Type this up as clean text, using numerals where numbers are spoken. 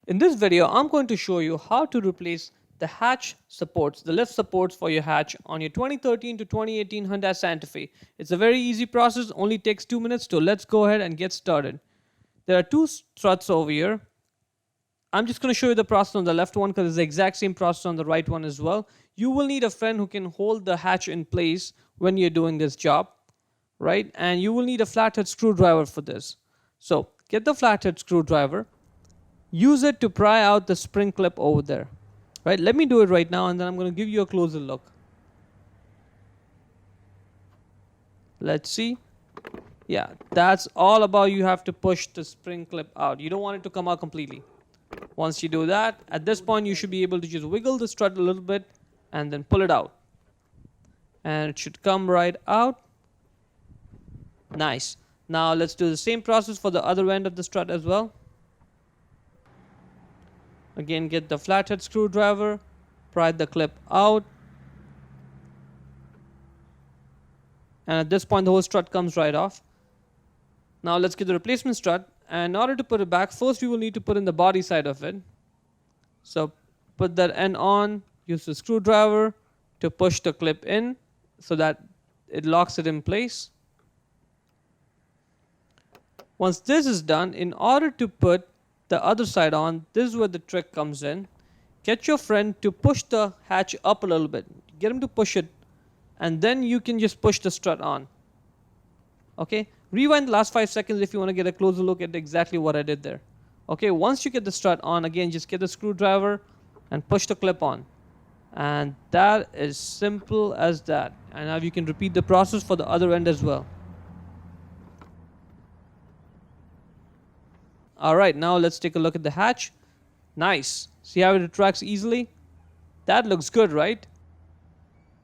In this video, I'm going to show you how to replace the hatch supports, the lift supports for your hatch on your 2013 to 2018 Hyundai Santa Fe. It's a very easy process, only takes 2 minutes, so let's go ahead and get started. There are two struts over here. I'm just going to show you the process on the left one because it's the exact same process on the right one as well. You will need a friend who can hold the hatch in place when you're doing this job, right? And you will need a flathead screwdriver for this. So get the flathead screwdriver. Use it to pry out the spring clip over there. Right? Let me do it right now and then I'm going to give you a closer look. Let's see. Yeah, that's all about you have to push the spring clip out. You don't want it to come out completely. Once you do that, at this point you should be able to just wiggle the strut a little bit and then pull it out. And it should come right out. Nice. Now let's do the same process for the other end of the strut as well. Again, get the flathead screwdriver, pry the clip out. And at this point, the whole strut comes right off. Now let's get the replacement strut. And in order to put it back, first we will need to put in the body side of it. So put that end on, use the screwdriver to push the clip in so that it locks it in place. Once this is done, in order to put the other side on, this is where the trick comes in. Get your friend to push the hatch up a little bit. Get him to push it, and then you can just push the strut on. Okay, rewind the last 5 seconds if you want to get a closer look at exactly what I did there. Okay, once you get the strut on, again, just get the screwdriver and push the clip on. And that is simple as that. And now you can repeat the process for the other end as well. Alright, now let's take a look at the hatch. Nice. See how it retracts easily? That looks good, right?